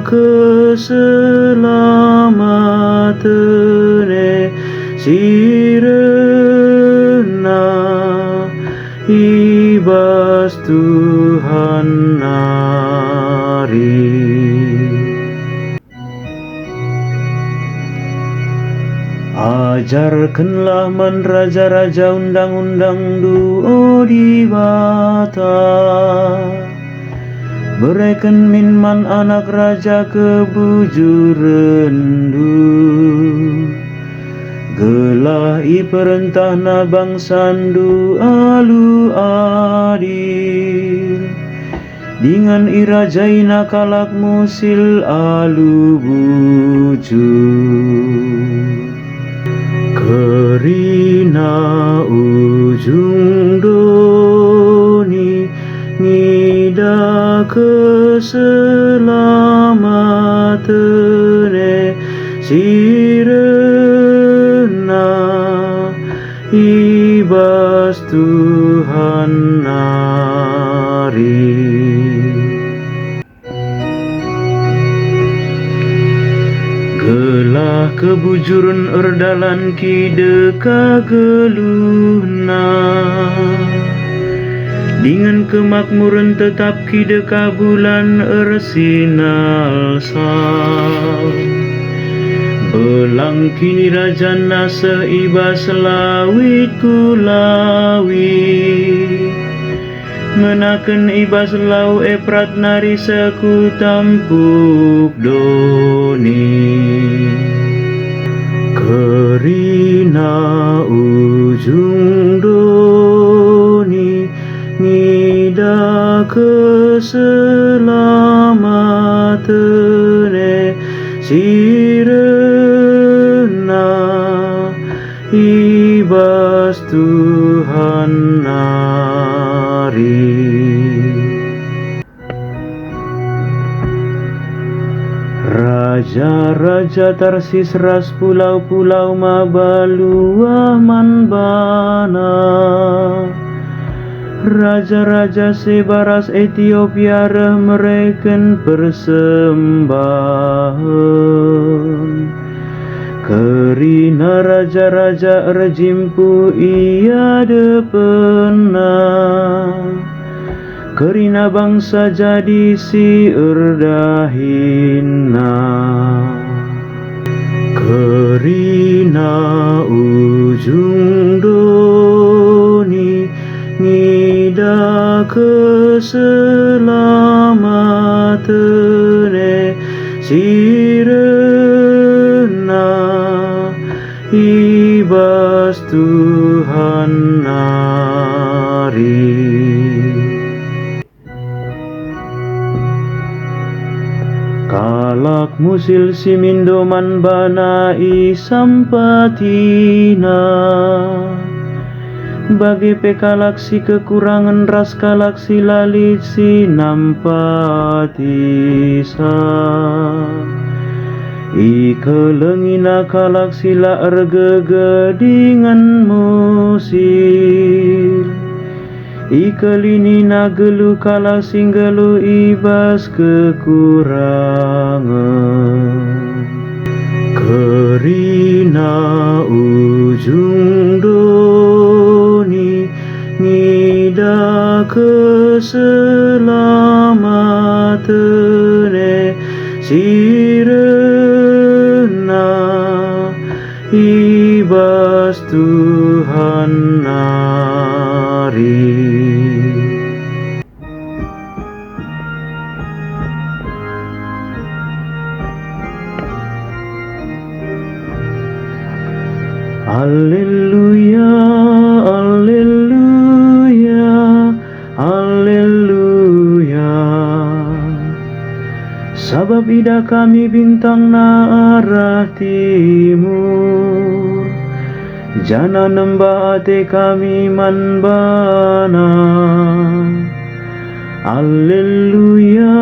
keselamatan sirena ibas Tuhan nari. Ajarkanlah man raja-raja undang-undang duo di bata, berikan min man anak raja kebujuran du, gelah i perintah na bangsandu alu adil, dengan i rajaina kalak musil alu bujur. Kerina ujung doni ngida keselamatan sirena ibas Tuhan nari. Gelah kebujuran erdalan kideka geluhna, dengan kemakmuran tetap kideka bulan ersinal sal. Belang kini rajana seibas lawit kulawi, menaken ibas lau eprat nari seku tampuk doni. Kerina ujung doni ngida keselamatan sirena ibas Tuhan nari. Raja-raja Tarsis ras pulau-pulau mabaluah manbana, raja-raja sebaras Ethiopia reh mereken persembahan. Kerina raja-raja rejimpu ia depena, kerina bangsa jadi si erdahina. Kerina ujung doni ngida keselamatan sirena ibas Tuhan nari. Kalak musil simindo man bana i sampatina, bagi pekalak si kekurangan ras kalak si lalit si nampatisa. I kelengina kalak sila ergegedingan musil, i kelinina gelu kalak singgelu ibas kekurangan. Kerina ujung doni ngida keselamatan sirena ibas Tuhan nari. Haleluya, haleluya, haleluya. Sabab ida kami bintang na arah timur, jana nembah ate kami manbana. Haleluya,